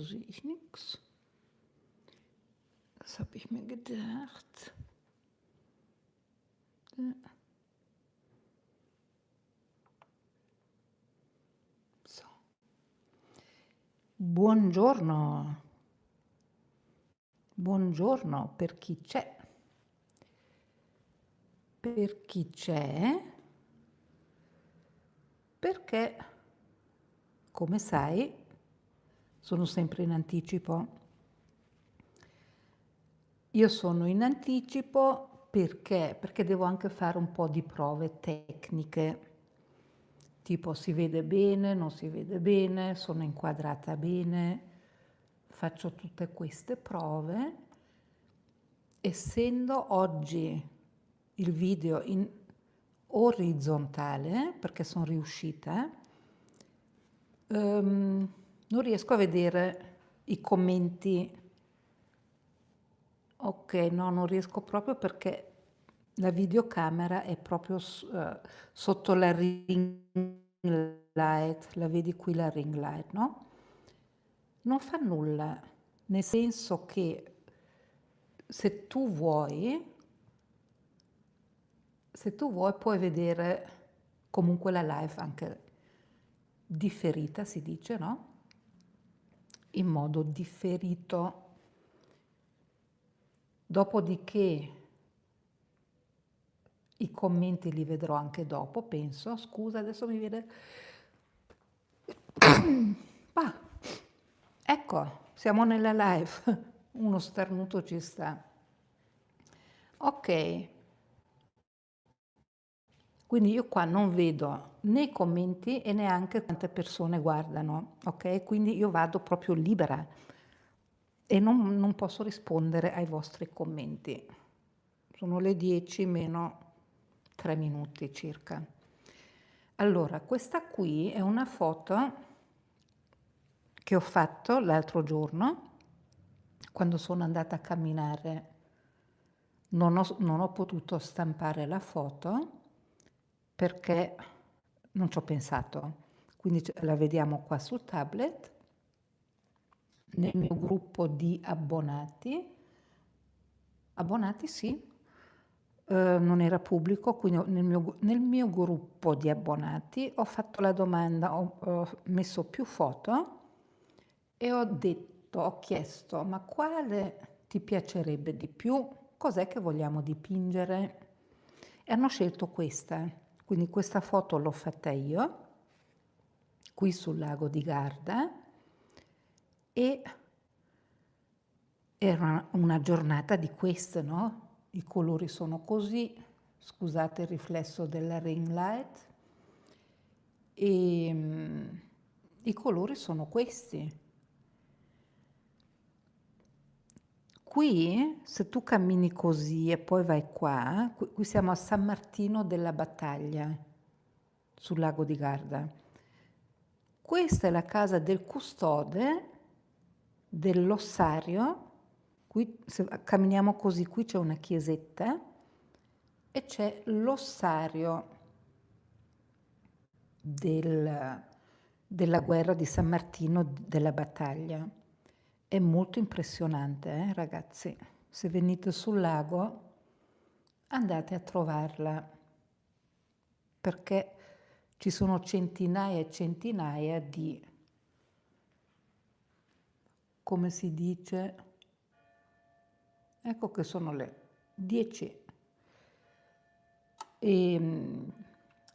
sehe ich nichts. Das habe ich mir gedacht. So. Buongiorno. Buongiorno per chi c'è. Per chi c'è? Perché, come sai, sono sempre in anticipo. Io sono in anticipo perché devo anche fare un po' di prove tecniche, tipo si vede bene, non si vede bene, sono inquadrata bene, faccio tutte queste prove. Essendo oggi il video in orizzontale, perché sono riuscita, non riesco a vedere i commenti. Ok, no, non riesco proprio perché la videocamera è proprio sotto la ring light, la vedi qui la ring light, no? Non fa nulla, nel senso che se tu vuoi puoi vedere comunque la live anche differita, si dice, no? In modo differito. Dopodiché i commenti li vedrò anche dopo, penso. Scusa, adesso mi viene... Ah, ecco, siamo nella live. Uno starnuto ci sta. Ok. Quindi io qua non vedo né i commenti e neanche quante persone guardano, ok? Quindi io vado proprio libera e non posso rispondere ai vostri commenti. Sono le 10 meno 3 minuti circa. Allora, questa qui è una foto che ho fatto l'altro giorno, quando sono andata a camminare. Non ho potuto stampare la foto perché non ci ho pensato. Quindi la vediamo qua sul tablet, nel mio gruppo di abbonati. Abbonati sì, non era pubblico, quindi nel mio gruppo di abbonati ho fatto la domanda, ho messo più foto e ho chiesto, ma quale ti piacerebbe di più? Cos'è che vogliamo dipingere? E hanno scelto questa, quindi questa foto l'ho fatta io, qui sul lago di Garda, e era una giornata di queste, no? I colori sono così, scusate il riflesso della ring light, e i colori sono questi. Qui, se tu cammini così e poi vai qua, qui siamo a San Martino della Battaglia, sul lago di Garda. Questa è la casa del custode dell'ossario. Qui, se camminiamo così, qui c'è una chiesetta e c'è l'ossario della guerra di San Martino della Battaglia. È molto impressionante, ragazzi. Se venite sul lago, andate a trovarla, perché ci sono centinaia e centinaia di, come si dice, ecco che sono le 10. E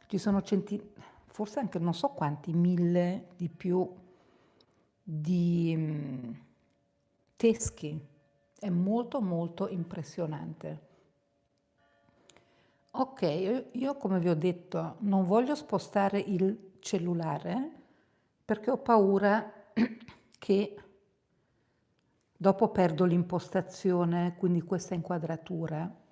ci sono forse anche non so quanti, 1000 di più, di teschi. È molto molto impressionante. Ok, io come vi ho detto non voglio spostare il cellulare perché ho paura che dopo perdo l'impostazione, quindi questa inquadratura.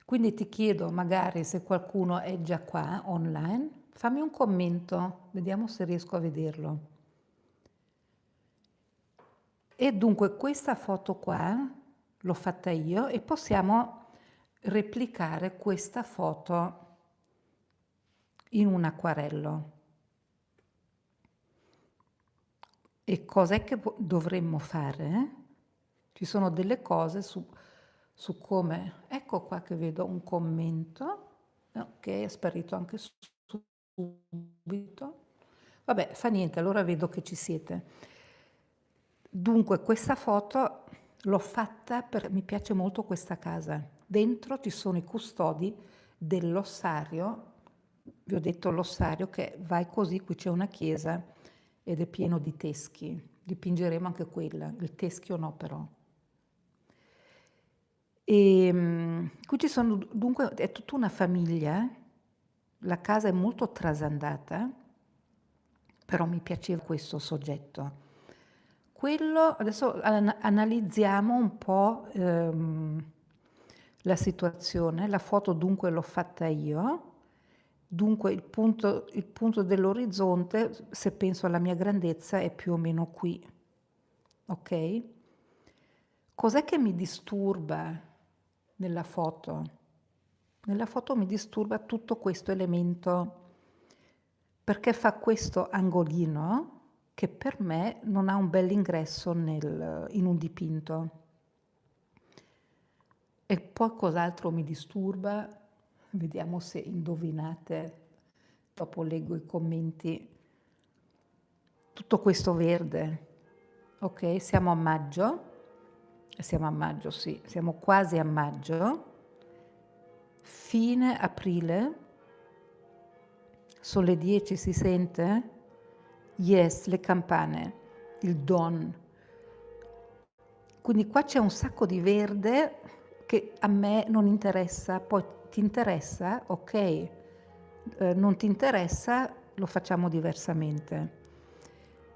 Quindi ti chiedo, magari se qualcuno è già qua online, fammi un commento, vediamo se riesco a vederlo. E dunque questa foto qua l'ho fatta io e possiamo replicare questa foto in un acquarello. E cos'è che dovremmo fare? Ci sono delle cose su come, ecco qua che vedo un commento, ok, è sparito anche subito. Vabbè, fa niente, allora vedo che ci siete. Dunque, questa foto l'ho fatta perché mi piace molto questa casa. Dentro ci sono i custodi dell'ossario, vi ho detto l'ossario che vai così, qui c'è una chiesa ed è pieno di teschi. Dipingeremo anche quella, il teschio no però. Qui ci sono, dunque, è tutta una famiglia, la casa è molto trasandata, però mi piaceva questo soggetto. Quello, adesso analizziamo un po' la situazione, la foto dunque l'ho fatta io, dunque il punto dell'orizzonte, se penso alla mia grandezza, è più o meno qui, ok? Cos'è che mi disturba nella foto? Nella foto mi disturba tutto questo elemento perché fa questo angolino che per me non ha un bell'ingresso in un dipinto. E poi cos'altro mi disturba? Vediamo se indovinate, dopo leggo i commenti. Tutto questo verde, ok? Siamo a maggio, sì, siamo quasi a maggio, fine aprile, sono le 10, si sente? Yes, le campane, il dawn. Quindi qua c'è un sacco di verde che a me non interessa, poi ti interessa? Ok, non ti interessa? Lo facciamo diversamente.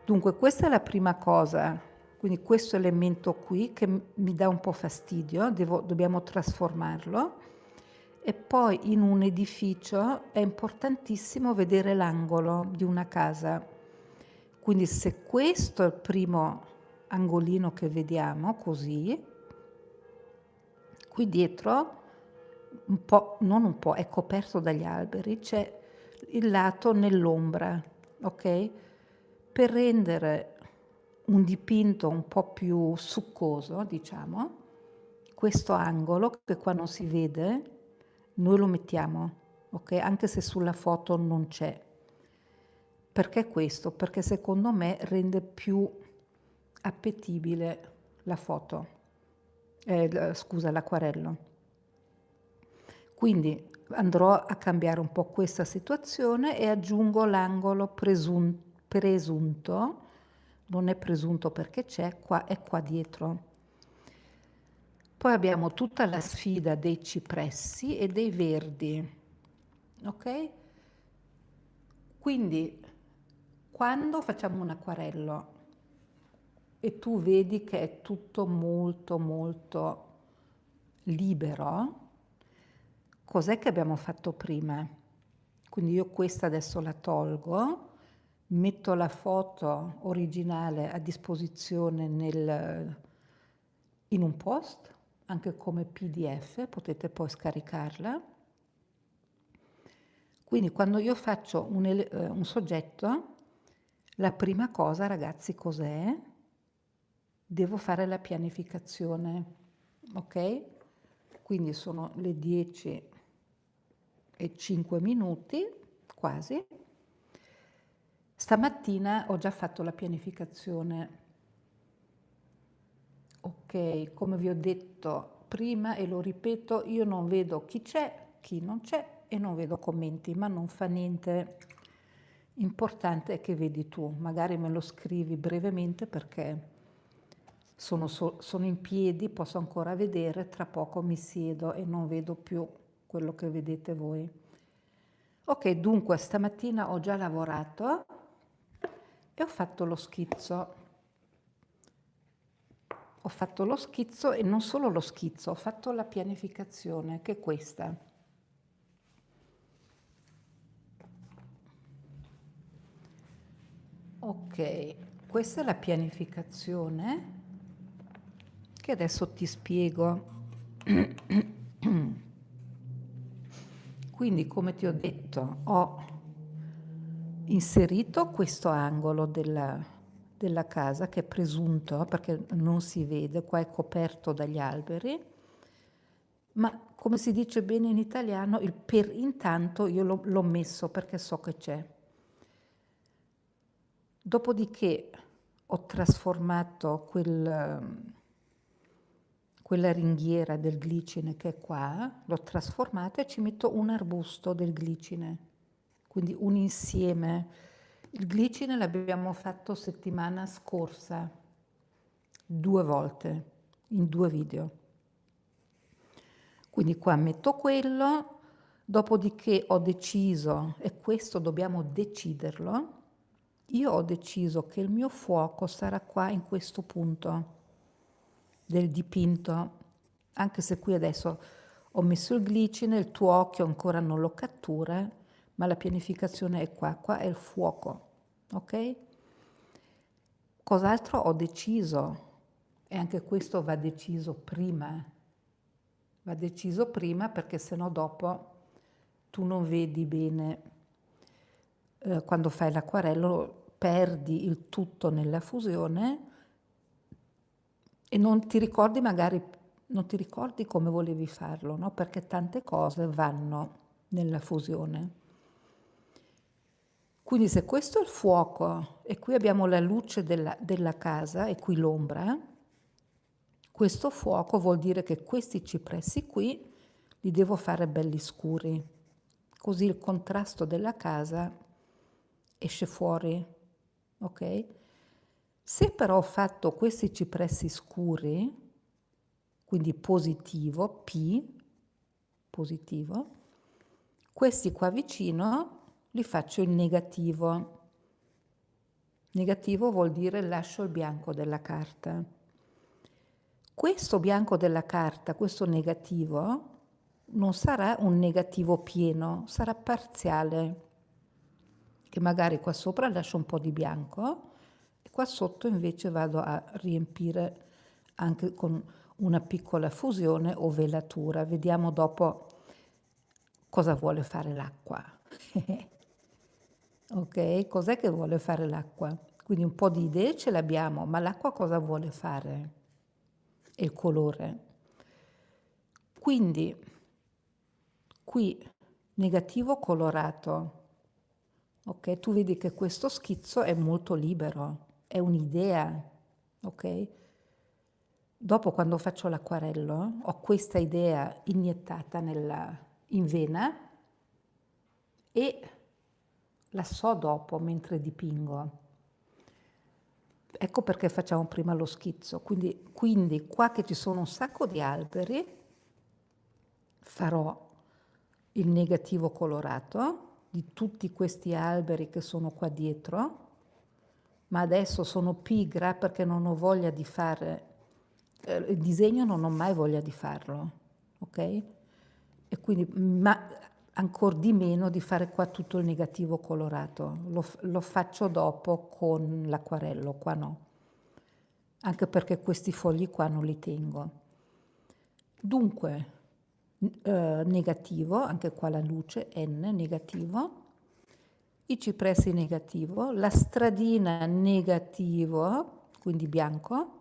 Dunque questa è la prima cosa, quindi questo elemento qui che mi dà un po' fastidio, dobbiamo trasformarlo. E poi in un edificio è importantissimo vedere l'angolo di una casa. Quindi se questo è il primo angolino che vediamo, così, qui dietro, un po', non un po', è coperto dagli alberi, c'è il lato nell'ombra, ok? Per rendere un dipinto un po' più succoso, diciamo, questo angolo che qua non si vede, noi lo mettiamo, ok? Anche se sulla foto non c'è. Perché questo? Perché secondo me rende più appetibile la foto, scusa, l'acquarello. Quindi andrò a cambiare un po' questa situazione e aggiungo l'angolo presunto, non è presunto perché c'è, qua è qua dietro. Poi abbiamo tutta la sfida dei cipressi e dei verdi, ok? Quindi quando facciamo un acquarello e tu vedi che è tutto molto molto libero, cos'è che abbiamo fatto prima? Quindi io questa adesso la tolgo, metto la foto originale a disposizione in un post, anche come PDF, potete poi scaricarla. Quindi quando io faccio un soggetto, la prima cosa, ragazzi, cos'è? Devo fare la pianificazione, ok? Quindi sono le 10:05, quasi. Stamattina ho già fatto la pianificazione. Ok, come vi ho detto prima e lo ripeto, io non vedo chi c'è, chi non c'è e non vedo commenti, ma non fa niente. Importante è che vedi tu, magari me lo scrivi brevemente perché sono in piedi, posso ancora vedere, tra poco mi siedo e non vedo più quello che vedete voi. Ok, dunque stamattina ho già lavorato e ho fatto lo schizzo. Ho fatto lo schizzo e non solo lo schizzo, ho fatto la pianificazione, che è questa. Ok, questa è la pianificazione che adesso ti spiego. Quindi, come ti ho detto, ho inserito questo angolo della casa, che è presunto perché non si vede, qua è coperto dagli alberi, ma come si dice bene in italiano, il per intanto io l'ho messo perché so che c'è. Dopodiché ho trasformato quella ringhiera del glicine che è qua, l'ho trasformata e ci metto un arbusto del glicine, quindi un insieme. Il glicine l'abbiamo fatto settimana scorsa, 2 volte, in 2 video. Quindi qua metto quello, dopodiché ho deciso, e questo dobbiamo deciderlo, io ho deciso che il mio fuoco sarà qua in questo punto del dipinto, anche se qui adesso ho messo il glicine, il tuo occhio ancora non lo cattura, ma la pianificazione è qua, qua è il fuoco, ok? Cos'altro ho deciso? E anche questo va deciso prima perché sennò dopo tu non vedi bene, quando fai l'acquarello perdi il tutto nella fusione e non ti ricordi magari, non ti ricordi come volevi farlo, no? Perché tante cose vanno nella fusione. Quindi se questo è il fuoco e qui abbiamo la luce della casa e qui l'ombra, questo fuoco vuol dire che questi cipressi qui li devo fare belli scuri, così il contrasto della casa esce fuori, ok? Se però ho fatto questi cipressi scuri, quindi positivo, P, positivo, questi qua vicino li faccio in negativo. Negativo vuol dire lascio il bianco della carta. Questo bianco della carta, questo negativo, non sarà un negativo pieno, sarà parziale, che magari qua sopra lascio un po' di bianco e qua sotto invece vado a riempire anche con una piccola fusione o velatura. Vediamo dopo cosa vuole fare l'acqua. Ok? Cos'è che vuole fare l'acqua? Quindi un po' di idee ce l'abbiamo, ma l'acqua cosa vuole fare? E il colore. Quindi qui negativo colorato. Ok? Tu vedi che questo schizzo è molto libero, è un'idea, ok? Dopo quando faccio l'acquarello ho questa idea iniettata in vena e la so dopo mentre dipingo. Ecco perché facciamo prima lo schizzo. Quindi qua che ci sono un sacco di alberi, farò il negativo colorato di tutti questi alberi che sono qua dietro, ma adesso sono pigra perché non ho voglia di fare, il disegno non ho mai voglia di farlo, ok? E quindi, ma ancora di meno di fare qua tutto il negativo colorato, lo faccio dopo con l'acquarello, qua no, anche perché questi fogli qua non li tengo. Dunque, negativo, anche qua la luce, N, negativo, i cipressi negativo, la stradina negativo, quindi bianco,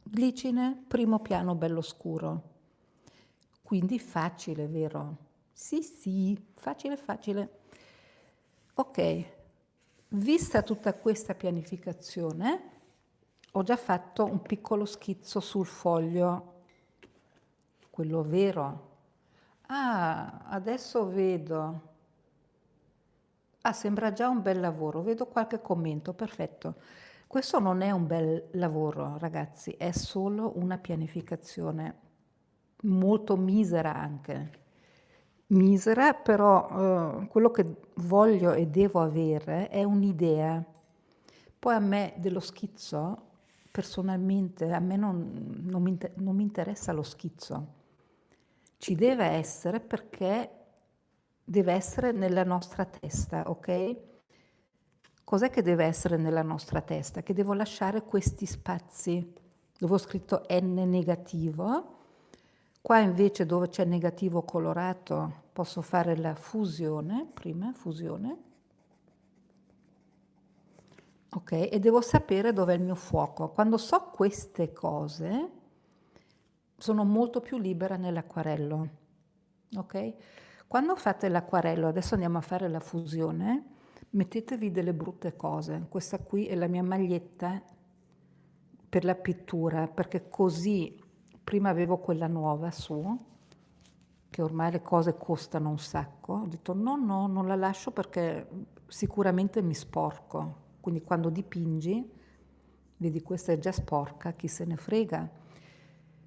glicine, primo piano bello scuro. Quindi facile, vero? Sì, sì, facile, facile. Ok, vista tutta questa pianificazione, ho già fatto un piccolo schizzo sul foglio, quello vero. Ah, adesso vedo. Ah, sembra già un bel lavoro, vedo qualche commento, perfetto. Questo non è un bel lavoro, ragazzi, è solo una pianificazione, molto misera anche. Misera, però quello che voglio e devo avere è un'idea. Poi a me dello schizzo, personalmente, a me non mi interessa lo schizzo. Ci deve essere perché deve essere nella nostra testa, ok? Cos'è che deve essere nella nostra testa? Che devo lasciare questi spazi dove ho scritto N negativo. Qua invece dove c'è negativo colorato posso fare la fusione, prima fusione. ok? E devo sapere dov'è il mio fuoco. Quando so queste cose, sono molto più libera nell'acquarello, ok? Quando fate l'acquarello, adesso andiamo a fare la fusione, mettetevi delle brutte cose. Questa qui è la mia maglietta per la pittura, perché così prima avevo quella nuova su, che ormai le cose costano un sacco. Ho detto no, no, non la lascio perché sicuramente mi sporco. Quindi quando dipingi, vedi questa è già sporca, chi se ne frega.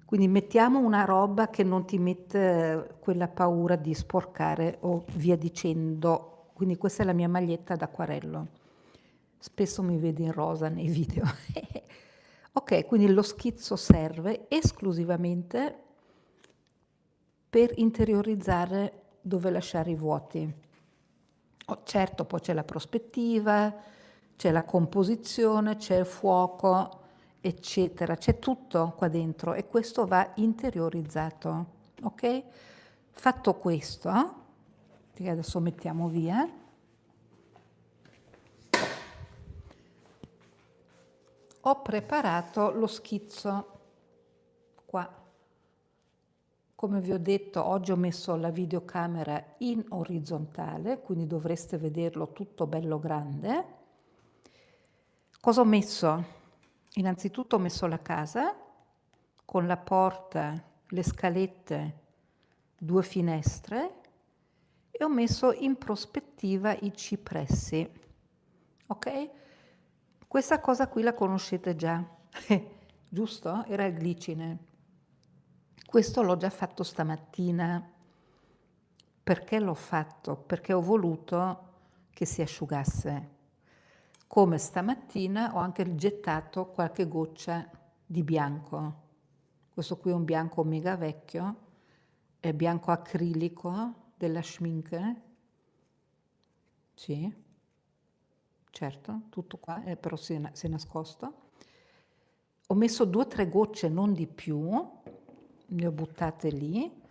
Quindi mettiamo una roba che non ti mette quella paura di sporcare o via dicendo. Quindi questa è la mia maglietta d'acquarello. Spesso mi vedi in rosa nei video. Ok, quindi lo schizzo serve esclusivamente per interiorizzare dove lasciare i vuoti. Oh, certo, poi c'è la prospettiva, c'è la composizione, c'è il fuoco, eccetera, c'è tutto qua dentro e questo va interiorizzato, ok? Fatto questo, che adesso mettiamo via, ho preparato lo schizzo qua. Come vi ho detto, oggi ho messo la videocamera in orizzontale, quindi dovreste vederlo tutto bello grande. Cosa ho messo? Innanzitutto ho messo la casa con la porta, le scalette, 2 finestre e ho messo in prospettiva i cipressi. Ok? Questa cosa qui la conoscete già, giusto? Era il glicine. Questo l'ho già fatto stamattina. Perché l'ho fatto? Perché ho voluto che si asciugasse. Come stamattina ho anche gettato qualche goccia di bianco. Questo qui è un bianco mega vecchio, è bianco acrilico della Schminke. Sì, certo, tutto qua, però si è nascosto. Ho messo 2 o 3 gocce, non di più, le ho buttate lì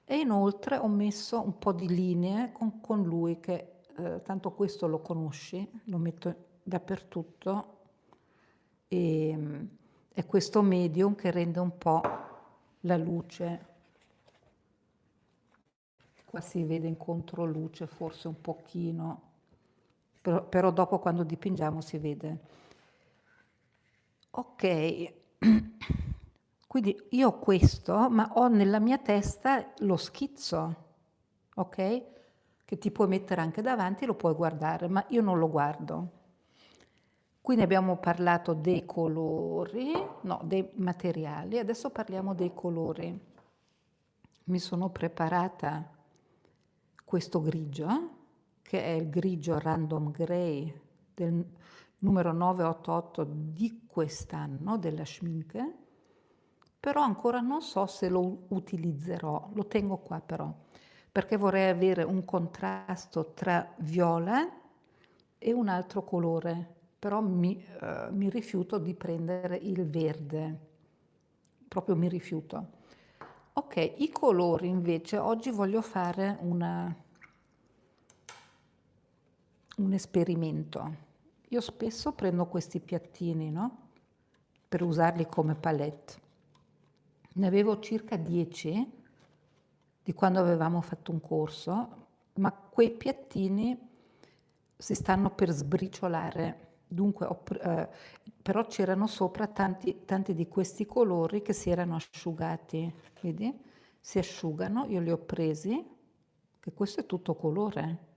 e inoltre ho messo un po' di linee con lui che tanto questo lo conosci, lo metto dappertutto e è questo medium che rende un po' la luce. Qua si vede in controluce forse un pochino, però dopo quando dipingiamo si vede. Ok, quindi io ho questo, ma ho nella mia testa lo schizzo, ok? Che ti puoi mettere anche davanti e lo puoi guardare, ma io non lo guardo. Quindi abbiamo parlato dei colori, no, dei materiali, adesso parliamo dei colori. Mi sono preparata questo grigio, che è il grigio Random Grey del numero 988 di quest'anno della Schminke, però ancora non so se lo utilizzerò, lo tengo qua però, perché vorrei avere un contrasto tra viola e un altro colore, però mi rifiuto di prendere il verde, proprio mi rifiuto. Ok, i colori invece, oggi voglio fare un esperimento. Io spesso prendo questi piattini, no? Per usarli come palette. Ne avevo circa 10 di quando avevamo fatto un corso, ma quei piattini si stanno per sbriciolare. Dunque, però c'erano sopra tanti di questi colori che si erano asciugati, vedi? Si asciugano, io li ho presi, che questo è tutto colore.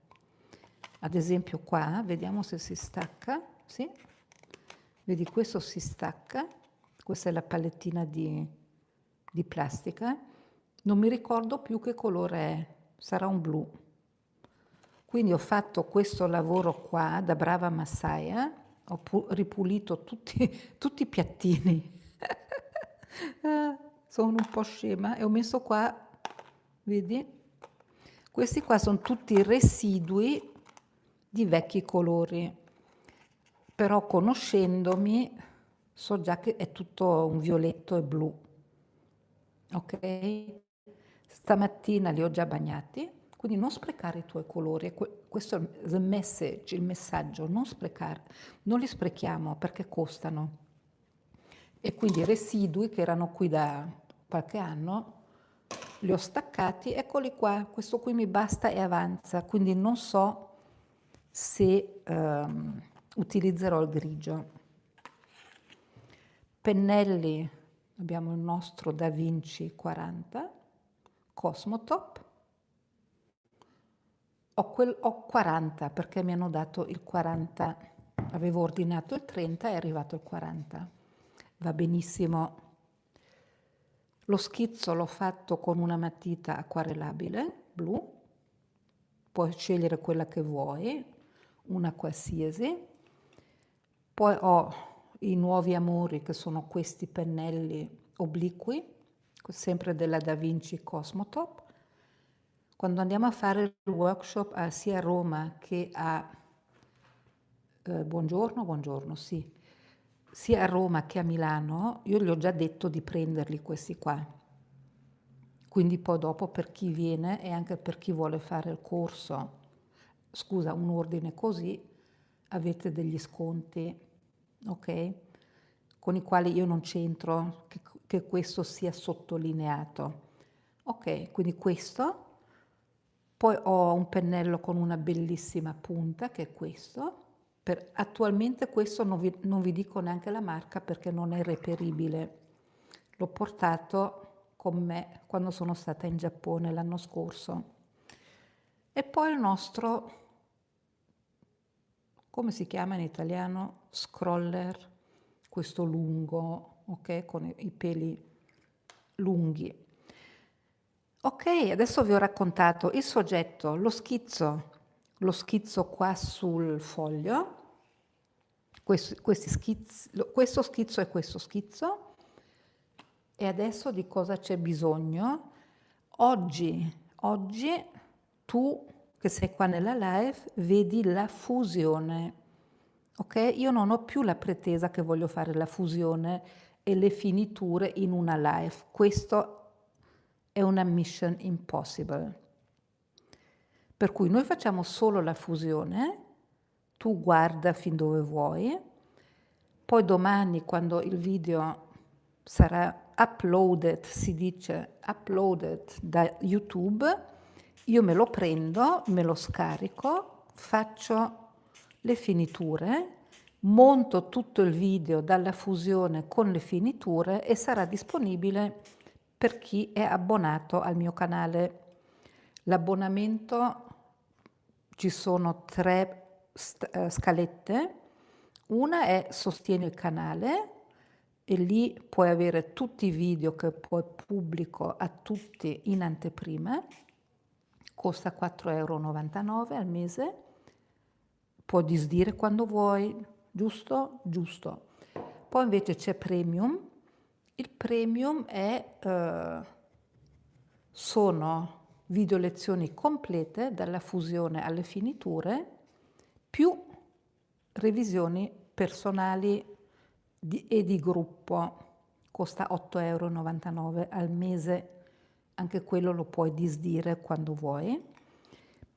Ad esempio qua, vediamo se si stacca, sì? Vedi, questo si stacca, questa è la palettina di plastica, non mi ricordo più che colore è, sarà un blu. Quindi ho fatto questo lavoro qua da brava massaia, ho ripulito tutti i piattini, sono un po' scema e ho messo qua, vedi? Questi qua sono tutti residui di vecchi colori, però conoscendomi so già che è tutto un violetto e blu, ok? Stamattina li ho già bagnati Quindi non sprecare i tuoi colori, questo è il message, il messaggio, non sprecare, non li sprechiamo perché costano. E quindi i residui che erano qui da qualche anno li ho staccati, eccoli qua, questo qui mi basta e avanza, quindi non so se utilizzerò il grigio. Pennelli, abbiamo il nostro Da Vinci 40, Cosmotop, ho 40 perché mi hanno dato il 40, avevo ordinato il 30 e è arrivato il 40, va benissimo. Lo schizzo l'ho fatto con una matita acquarellabile, blu, puoi scegliere quella che vuoi, una qualsiasi. Poi ho i nuovi amori che sono questi pennelli obliqui, sempre della Da Vinci Cosmotop. Quando andiamo a fare il workshop sia a Roma che a buongiorno, sì, sia a Roma che a Milano, io gli ho già detto di prenderli questi qua. Quindi poi dopo per chi viene e anche per chi vuole fare il corso, scusa, un ordine così, avete degli sconti, ok? Con i quali io non c'entro, che questo sia sottolineato. Ok, quindi questo. Poi ho un pennello con una bellissima punta, che è questo. Attualmente questo non vi dico neanche la marca perché non è reperibile. L'ho portato con me quando sono stata in Giappone l'anno scorso. E poi il nostro, come si chiama in italiano? Scroller, questo lungo, ok? Con i peli lunghi. Ok, adesso vi ho raccontato il soggetto, lo schizzo qua sul foglio, questo schizzo e questo schizzo. E adesso di cosa c'è bisogno? Oggi tu che sei qua nella live vedi la fusione, ok? Io non ho più la pretesa che voglio fare la fusione e le finiture in una live. Questo è una mission impossible. Per cui noi facciamo solo la fusione, tu guarda fin dove vuoi, poi domani quando il video sarà uploaded, si dice uploaded da YouTube, io me lo prendo, me lo scarico, faccio le finiture, monto tutto il video dalla fusione con le finiture e sarà disponibile per chi è abbonato al mio canale. L'abbonamento, ci sono 3 scalette, una è sostieni il canale e lì puoi avere tutti i video che poi pubblico a tutti in anteprima, costa 4,99 € al mese, puoi disdire quando vuoi, giusto? Giusto. Poi invece c'è Premium, il Premium sono video lezioni complete dalla fusione alle finiture più revisioni personali e di gruppo, costa 8,99 € al mese, anche quello lo puoi disdire quando vuoi.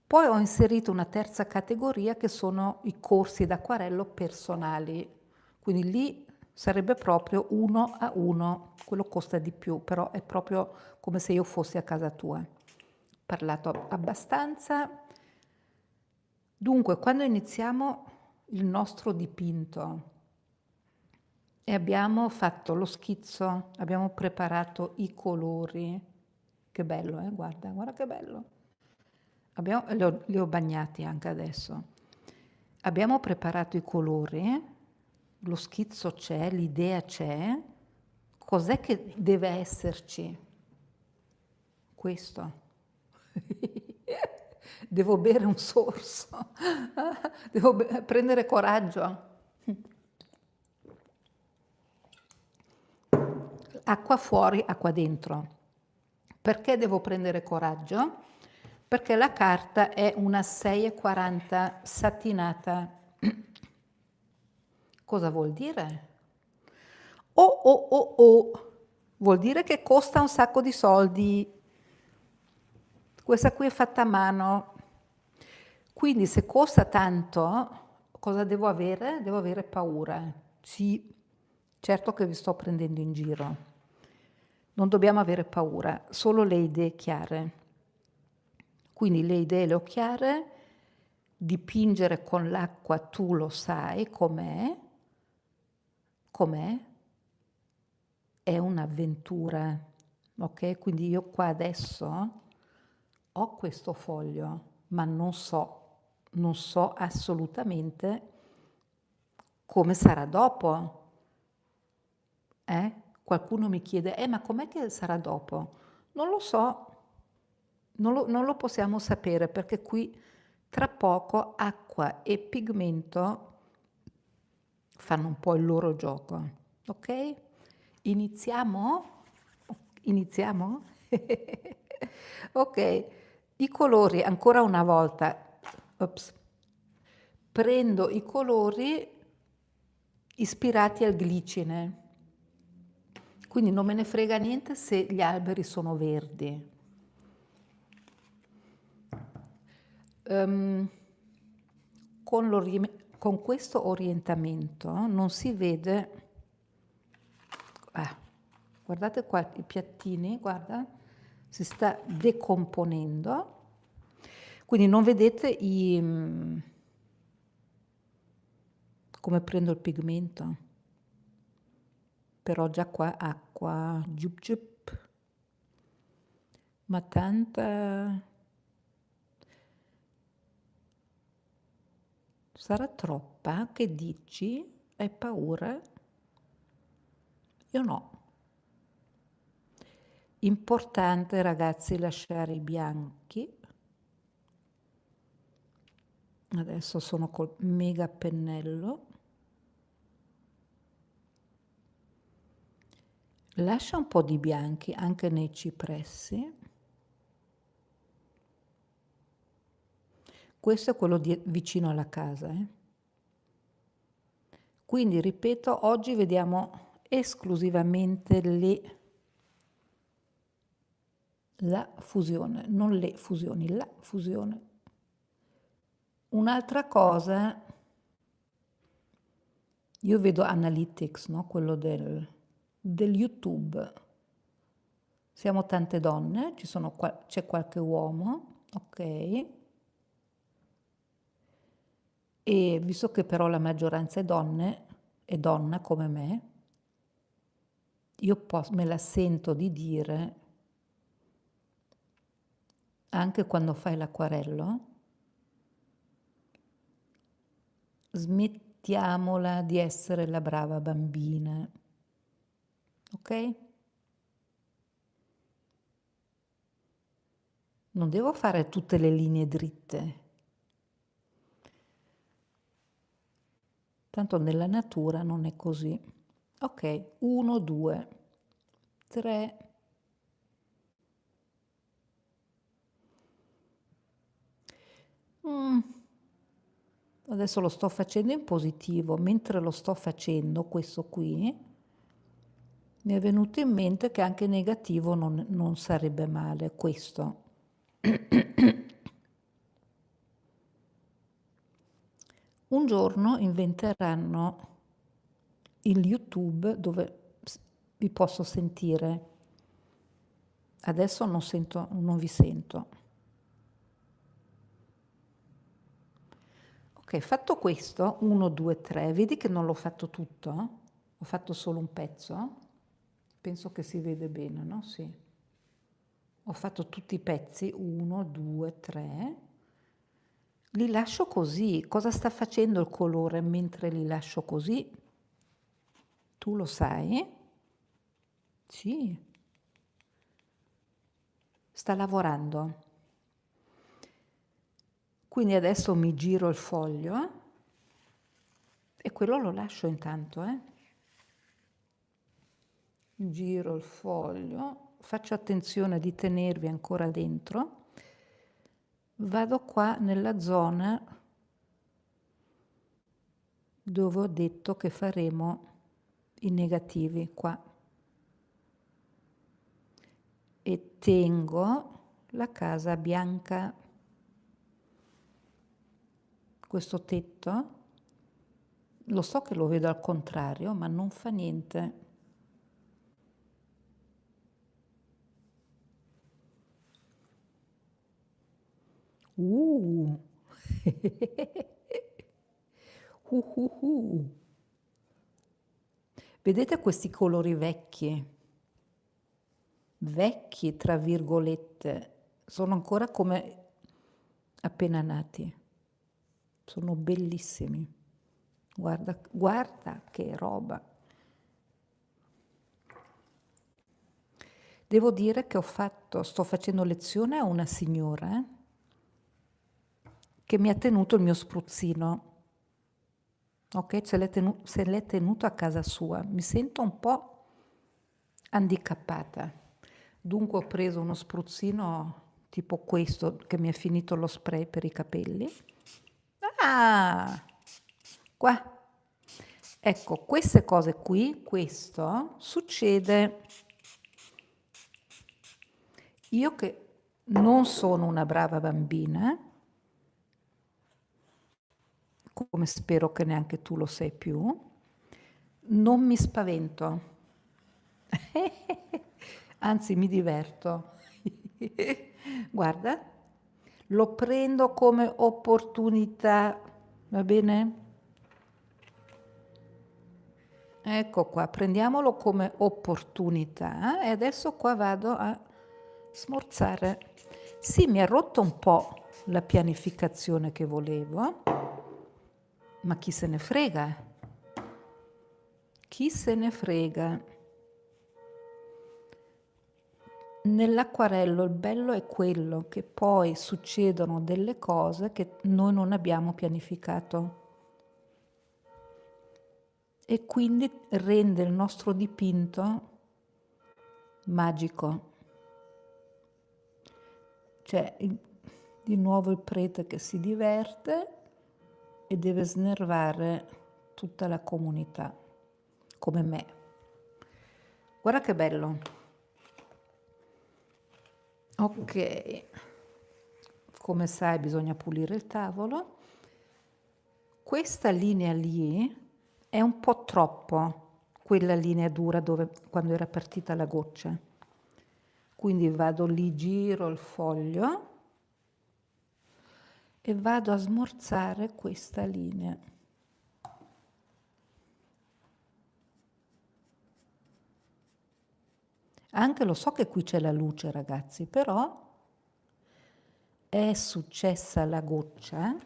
Poi ho inserito una terza categoria che sono i corsi d'acquarello personali, quindi lì sarebbe proprio 1 a 1, quello costa di più, però è proprio come se io fossi a casa tua. Parlato abbastanza. Dunque, quando iniziamo il nostro dipinto e abbiamo fatto lo schizzo, abbiamo preparato i colori, che bello, guarda, guarda che bello. Li ho bagnati anche adesso. Abbiamo preparato i colori, lo schizzo c'è, l'idea c'è. Cos'è che deve esserci? Questo. Devo bere un sorso, devo prendere coraggio. Acqua fuori, acqua dentro. Perché devo prendere coraggio? Perché la carta è una 6,40 satinata. Cosa vuol dire? Vuol dire che costa un sacco di soldi. Questa qui è fatta a mano, quindi se costa tanto, cosa devo avere? Devo avere paura. Sì, certo che vi sto prendendo in giro. Non dobbiamo avere paura, solo le idee chiare. Quindi le idee le ho chiare, dipingere con l'acqua tu lo sai com'è, è un'avventura, ok? Quindi io qua adesso ho questo foglio, ma non so assolutamente come sarà dopo. Qualcuno mi chiede, ma com'è che sarà dopo? Non lo so, non lo possiamo sapere perché qui tra poco acqua e pigmento fanno un po' il loro gioco, ok? Iniziamo? Iniziamo? Ok, i colori ancora una volta. Ops. Prendo i colori ispirati al glicine, quindi non me ne frega niente se gli alberi sono verdi. Con questo orientamento non si vede, guardate qua i piattini, guarda, si sta decomponendo, quindi non vedete come prendo il pigmento, però già qua acqua, giup giup, ma tanta, sarà troppa? Che dici? Hai paura? Io no. Importante ragazzi lasciare i bianchi. Adesso sono col mega pennello. Lascia un po' di bianchi anche nei cipressi. Questo è quello vicino alla casa. Quindi ripeto, oggi vediamo esclusivamente la fusione, non le fusioni, la fusione. Un'altra cosa, io vedo Analytics, no? Quello del YouTube. Siamo tante donne, c'è qualche uomo, ok? E visto che però la maggioranza è donna come me, io me la sento di dire, anche quando fai l'acquarello, smettiamola di essere la brava bambina, ok? Non devo fare tutte le linee dritte. Tanto nella natura non è così. Ok, 1, 2, 3. Adesso lo sto facendo in positivo. Mentre lo sto facendo, questo qui, mi è venuto in mente che anche negativo non sarebbe male, questo. Un giorno inventeranno il YouTube dove vi posso sentire. Adesso non vi sento. Ok, fatto questo, 1, 2, 3, vedi che non l'ho fatto tutto? Ho fatto solo un pezzo? Penso che si vede bene, no? Sì. Ho fatto tutti i pezzi, 1, 2, 3. Li lascio così. Cosa sta facendo il colore mentre li lascio così? Tu lo sai? Sì. Sta lavorando. Quindi adesso mi giro il foglio e quello lo lascio intanto, Giro il foglio, faccio attenzione di tenervi ancora dentro. Vado qua nella zona dove ho detto che faremo i negativi qua. E tengo la casa bianca, questo tetto, lo so che lo vedo al contrario, ma non fa niente. Uh. Uh. Vedete questi colori vecchi? Vecchi, tra virgolette, sono ancora come appena nati. Sono bellissimi. Guarda, guarda che roba. Devo dire che sto facendo lezione a una signora che mi ha tenuto il mio spruzzino. Ok, se l'è tenuto a casa sua. Mi sento un po' handicappata. Dunque ho preso uno spruzzino tipo questo, che mi è finito lo spray per i capelli. Ah, qua. Ecco, queste cose qui, questo succede. Io che non sono una brava bambina, come spero che neanche tu lo sei più, non mi spavento, anzi mi diverto. Guarda, lo prendo come opportunità, va bene? Ecco qua, prendiamolo come opportunità e adesso qua vado a smorzare. Sì, mi ha rotto un po' la pianificazione che volevo, ma chi se ne frega? Chi se ne frega? Nell'acquarello il bello è quello che poi succedono delle cose che noi non abbiamo pianificato e quindi rende il nostro dipinto magico. C'è di nuovo il prete che si diverte e deve snervare tutta la comunità, come me. Guarda che bello. Ok, come sai bisogna pulire il tavolo. Questa linea lì è un po' troppo, quella linea dura quando era partita la goccia. Quindi vado lì, giro il foglio e vado a smorzare questa linea. Anche lo so che qui c'è la luce, ragazzi, però è successa la goccia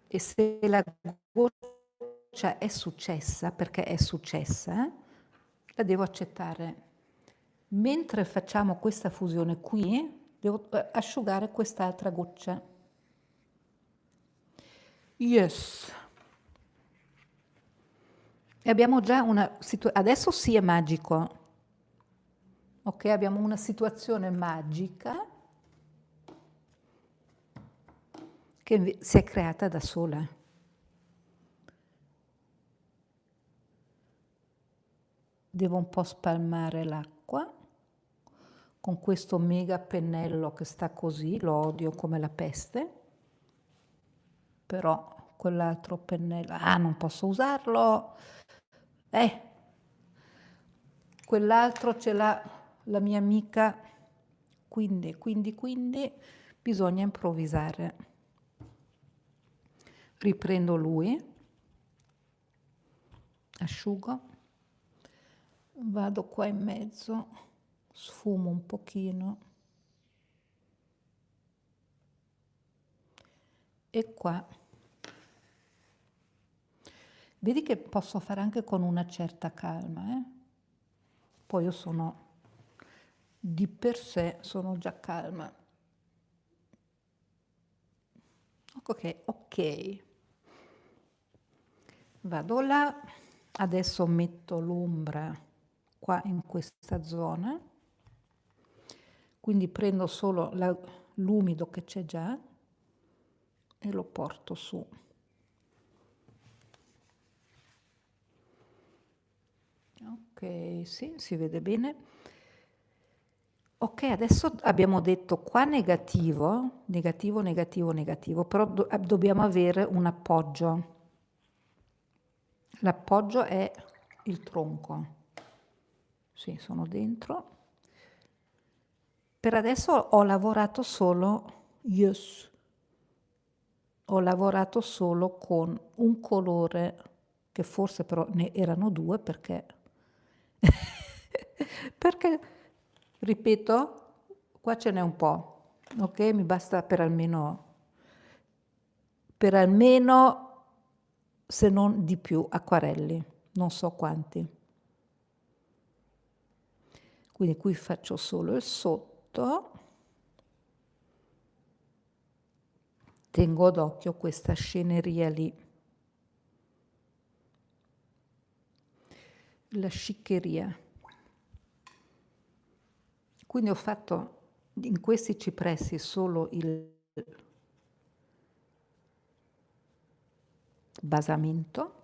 e se la goccia è successa, perché è successa, la devo accettare. Mentre facciamo questa fusione qui, devo asciugare quest'altra goccia. Yes. E abbiamo già una situazione, adesso sì è magico. Ok, abbiamo una situazione magica che si è creata da sola. Devo un po' spalmare l'acqua con questo mega pennello che sta così, lo odio come la peste, però quell'altro pennello, non posso usarlo, quell'altro ce l'ha la mia amica, quindi bisogna improvvisare. Riprendo lui, asciugo, vado qua in mezzo, sfumo un pochino e qua. Vedi che posso fare anche con una certa calma, Poi io sono, di per sé, sono già calma. Ok. Vado là, adesso metto l'ombra qua in questa zona, quindi prendo solo l'umido che c'è già e lo porto su. Ok, sì, si vede bene. Ok, adesso abbiamo detto qua negativo, negativo, negativo, negativo, però dobbiamo avere un appoggio. L'appoggio è il tronco. Sì, sono dentro. Per adesso ho lavorato solo, yes, ho lavorato solo con un colore, che forse però ne erano due perché, perché, ripeto, qua ce n'è un po', ok? Mi basta per almeno, se non di più, acquarelli, non so quanti. Quindi qui faccio solo il sotto, tengo d'occhio questa sceneria lì, la sciccheria. Quindi ho fatto in questi cipressi solo il basamento.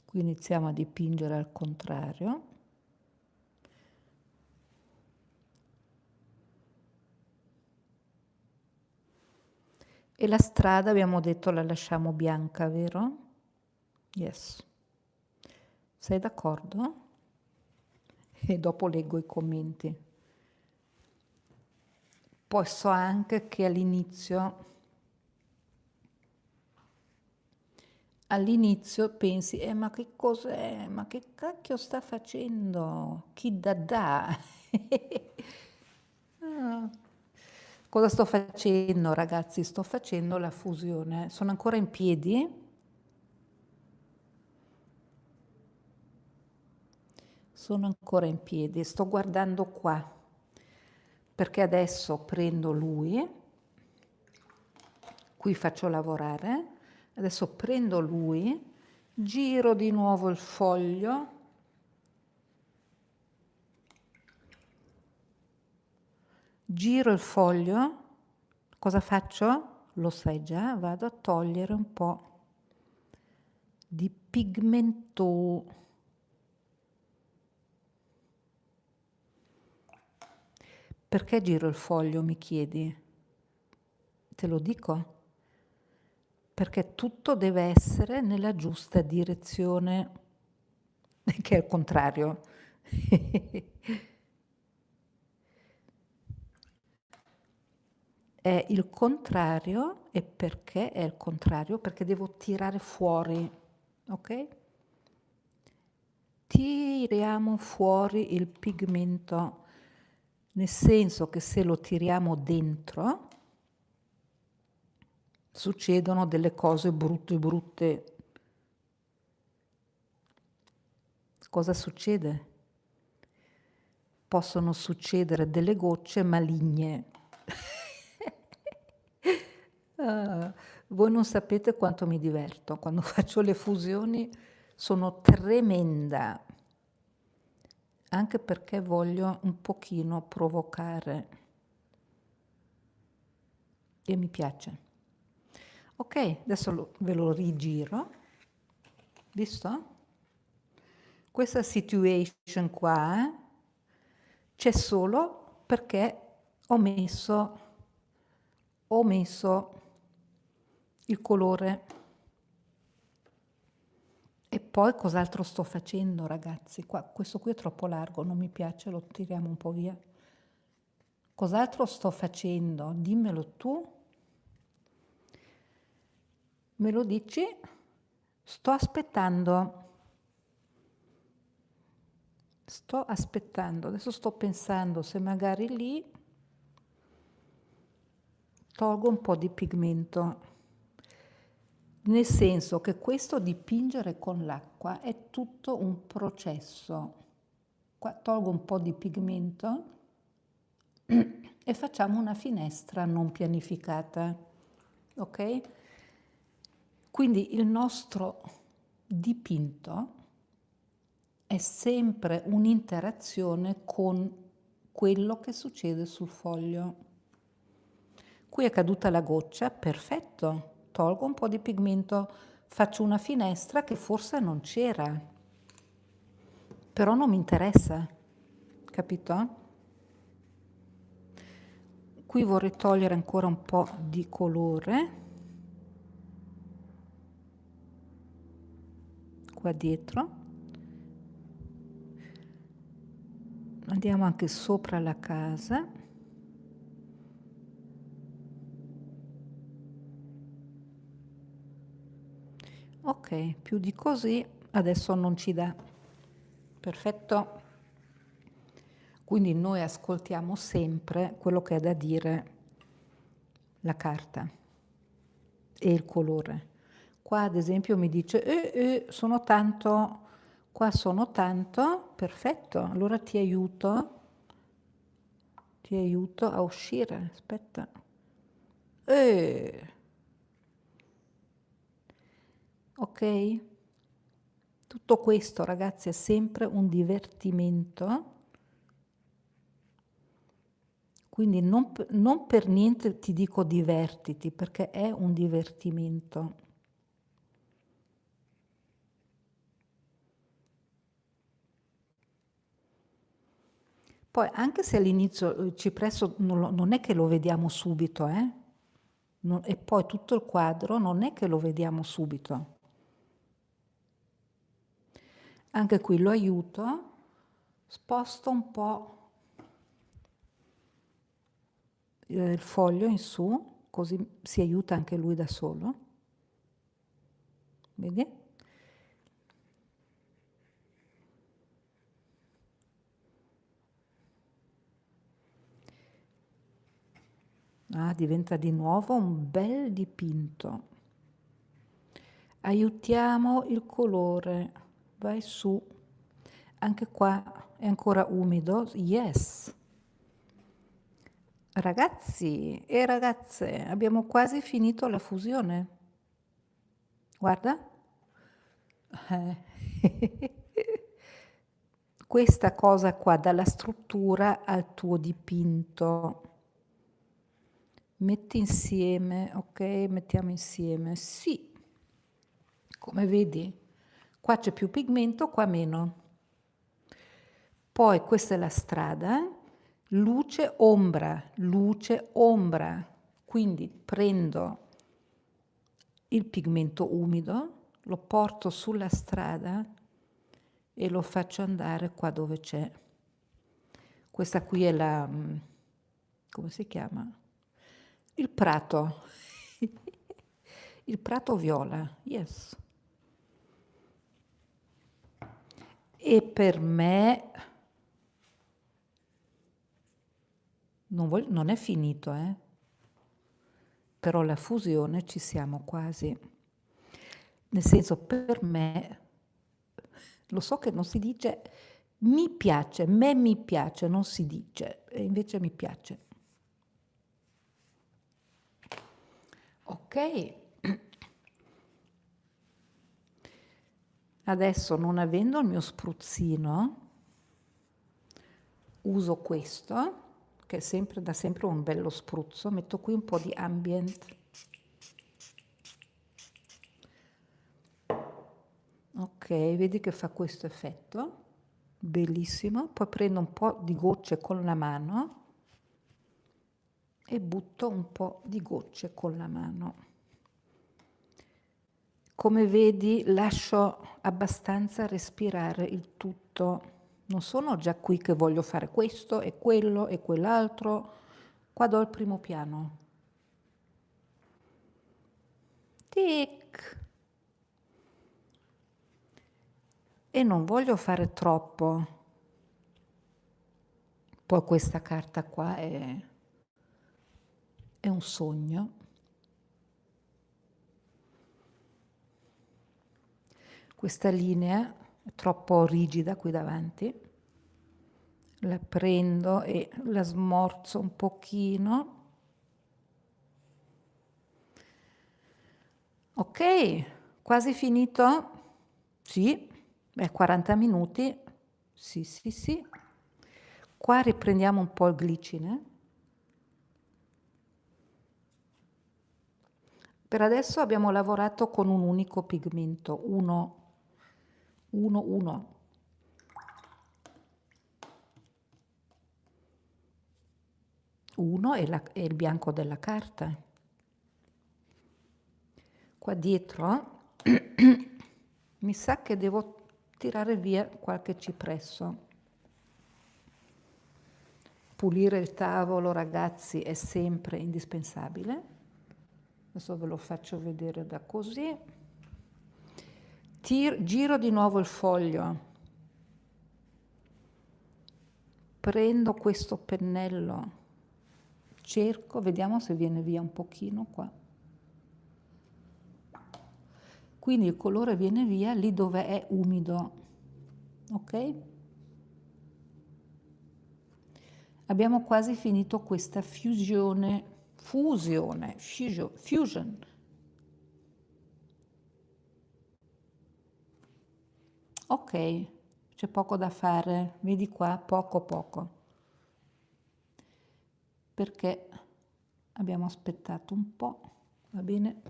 Qui iniziamo a dipingere al contrario. E la strada abbiamo detto la lasciamo bianca, vero? Yes. Sei d'accordo? E dopo leggo i commenti. Poi so anche che all'inizio pensi, ma che cos'è? Ma che cacchio sta facendo? Chi dà? Ah. Cosa sto facendo, ragazzi? Sto facendo la fusione. Sono ancora in piedi? Sono ancora in piedi. Sto guardando qua, perché adesso prendo lui, qui faccio lavorare, adesso prendo lui, giro di nuovo il foglio, giro il foglio, cosa faccio? Lo sai già, vado a togliere un po' di pigmento. Perché giro il foglio, mi chiedi? Te lo dico? Perché tutto deve essere nella giusta direzione, che è il contrario. È il contrario, e perché è il contrario? Perché devo tirare fuori, ok? Tiriamo fuori il pigmento, nel senso che se lo tiriamo dentro succedono delle cose brutte brutte. Cosa succede? Possono succedere delle gocce maligne. Ah, voi non sapete quanto mi diverto. Quando faccio le fusioni sono tremenda, anche perché voglio un pochino provocare e mi piace. Ok, adesso ve lo rigiro, visto? Questa situation qua c'è solo perché ho messo il colore. E poi cos'altro sto facendo, ragazzi? Questo qui è troppo largo, non mi piace, lo tiriamo un po' via. Cos'altro sto facendo? Dimmelo tu. Me lo dici? Sto aspettando. Sto aspettando. Adesso sto pensando se magari lì tolgo un po' di pigmento. Nel senso che questo dipingere con l'acqua è tutto un processo. Qua tolgo un po' di pigmento e facciamo una finestra non pianificata, ok? Quindi il nostro dipinto è sempre un'interazione con quello che succede sul foglio. Qui è caduta la goccia, perfetto. tolgo un po' di pigmento, faccio una finestra che forse non c'era, però non mi interessa, capito? Qui vorrei togliere ancora un po' di colore, qua dietro. Andiamo anche sopra la casa. Ok, più di così adesso non ci dà. Perfetto. Quindi noi ascoltiamo sempre quello che è da dire la carta e il colore. Qua ad esempio mi dice sono tanto, qua sono tanto, perfetto, allora ti aiuto a uscire, aspetta. Ok? Tutto questo, ragazzi, è sempre un divertimento. Quindi non per niente ti dico divertiti, perché è un divertimento. Poi, anche se all'inizio il cipresso non è che lo vediamo subito, e poi tutto il quadro non è che lo vediamo subito. Anche qui lo aiuto, sposto un po' il foglio in su, così si aiuta anche lui da solo. Vedi? Ah, diventa di nuovo un bel dipinto. Aiutiamo il colore, vai su. Anche qua è ancora umido, yes. Ragazzi e ragazze, abbiamo quasi finito la fusione. Guarda. Questa cosa qua dà la struttura al tuo dipinto. Metti insieme, ok? Mettiamo insieme, sì. Come vedi, qua c'è più pigmento, qua meno. Poi questa è la strada, luce, ombra, luce, ombra. Quindi prendo il pigmento umido, lo porto sulla strada e lo faccio andare qua dove c'è. Questa qui è la, come si chiama? Il prato. Il prato viola, yes. E per me non è finito, però la fusione ci siamo quasi. Nel senso, per me, lo so che non si dice mi piace, me mi piace, non si dice, e invece mi piace. Ok. Adesso, non avendo il mio spruzzino, uso questo, che è sempre, da sempre un bello spruzzo, metto qui un po' di ambient. Ok, vedi che fa questo effetto? Bellissimo. Poi prendo un po' di gocce con la mano e butto un po' di gocce con la mano. Come vedi, lascio abbastanza respirare il tutto. Non sono già qui che voglio fare questo e quello e quell'altro. Qua do il primo piano. Tic. E non voglio fare troppo. Poi questa carta qua è un sogno. Questa linea è troppo rigida qui davanti. La prendo e la smorzo un pochino. Ok, quasi finito? Sì, 40 minuti. Sì, sì, sì. Qua riprendiamo un po' il glicine. Per adesso abbiamo lavorato con un unico pigmento, 1, 1, 1. Uno è il bianco della carta. Qua dietro mi sa che devo tirare via qualche cipresso. Pulire il tavolo, ragazzi, è sempre indispensabile. Adesso ve lo faccio vedere da così. Giro di nuovo il foglio. Prendo questo pennello, cerco, vediamo se viene via un pochino qua. Quindi il colore viene via lì dove è umido, ok? Abbiamo quasi finito questa fusion. Ok, c'è poco da fare, vedi qua, poco. Perché abbiamo aspettato un po', va bene?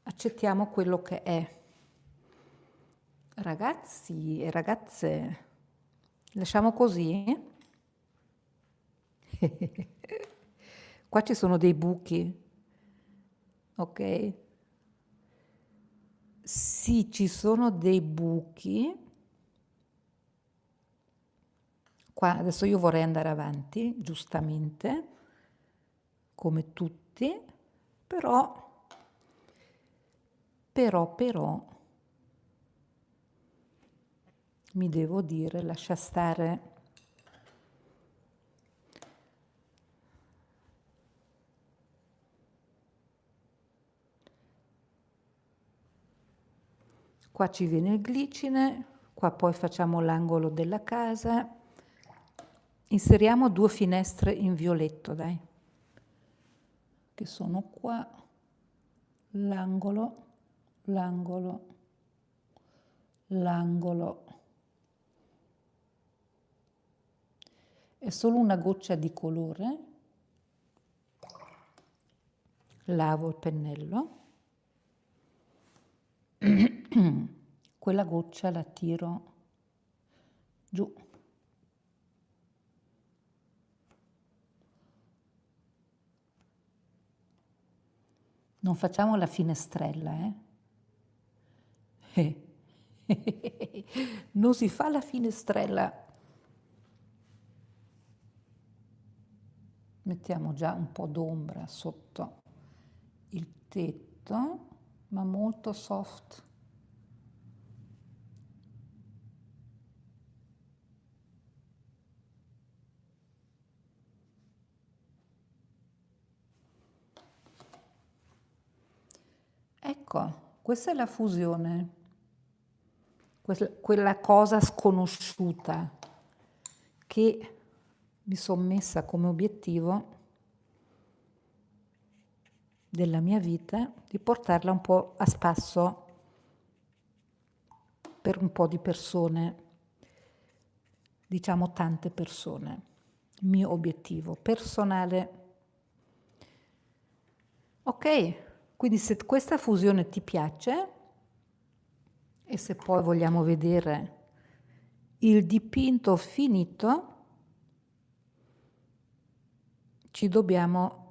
Accettiamo quello che è. Ragazzi e ragazze, lasciamo così? Qua ci sono dei buchi, ok? Sì, ci sono dei buchi. Qua adesso io vorrei andare avanti, giustamente, come tutti, però mi devo dire, lascia stare. Qua ci viene il glicine, qua poi facciamo l'angolo della casa. Inseriamo 2 finestre in violetto, dai, che sono qua, l'angolo, l'angolo, l'angolo. È solo una goccia di colore. Lavo il pennello. Quella goccia la tiro giù. Non facciamo la finestrella, eh? Non si fa la finestrella. Mettiamo già un po' d'ombra sotto il tetto, ma molto soft. Ecco, questa è la fusione, quella cosa sconosciuta che mi sono messa come obiettivo della mia vita, di portarla un po' a spasso per un po' di persone, diciamo tante persone. Il mio obiettivo personale. Ok, quindi se questa fusione ti piace e se poi vogliamo vedere il dipinto finito, ci dobbiamo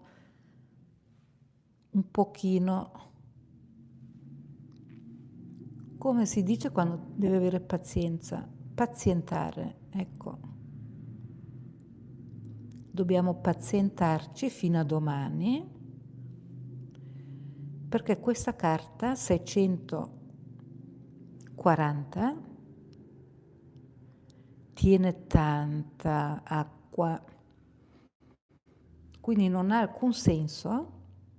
un pochino, come si dice quando deve avere pazienza, pazientare, ecco. Dobbiamo pazientarci fino a domani, perché questa carta 640 tiene tanta acqua, quindi non ha alcun senso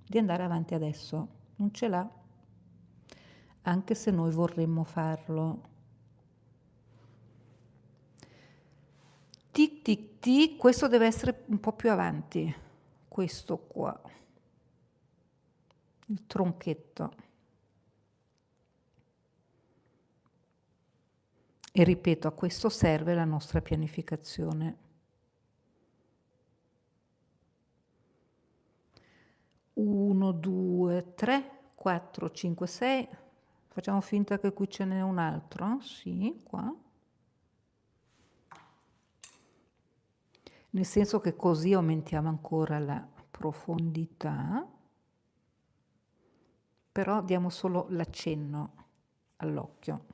di andare avanti adesso, non ce l'ha, anche se noi vorremmo farlo. Tic tic tic, questo deve essere un po' più avanti, questo qua, il tronchetto. E ripeto, a questo serve la nostra pianificazione. 1, 2, 3. 4, 5, 6. Facciamo finta che qui ce n'è un altro, sì, qua. Nel senso che così aumentiamo ancora la profondità, però diamo solo l'accenno all'occhio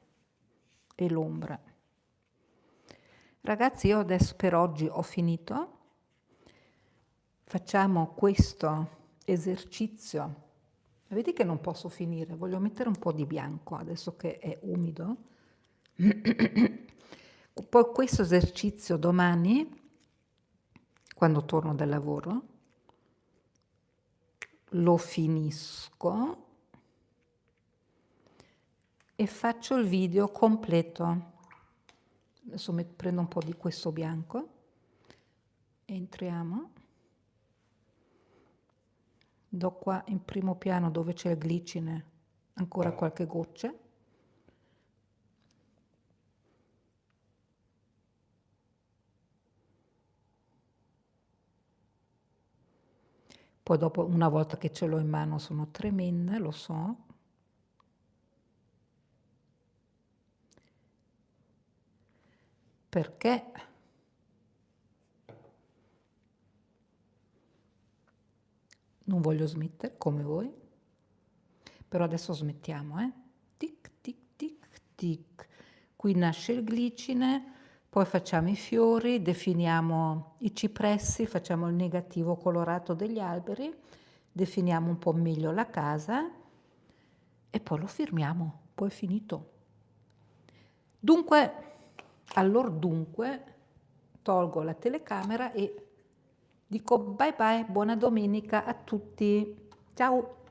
e l'ombra. Ragazzi, io adesso per oggi ho finito. Facciamo questo esercizio. Vedi che non posso finire, voglio mettere un po' di bianco adesso che è umido. Poi questo esercizio domani, quando torno dal lavoro, lo finisco e faccio il video completo. Adesso prendo un po' di questo bianco, entriamo, do qua in primo piano dove c'è il glicine ancora qualche goccia, poi dopo una volta che ce l'ho in mano sono tremenda, lo so, perché non voglio smettere come voi, però adesso smettiamo, tic tic tic tic, qui nasce il glicine, poi facciamo i fiori, definiamo i cipressi, facciamo il negativo colorato degli alberi, definiamo un po' meglio la casa e poi lo firmiamo, poi è finito. Dunque, allora tolgo la telecamera e dico bye bye, buona domenica a tutti. Ciao!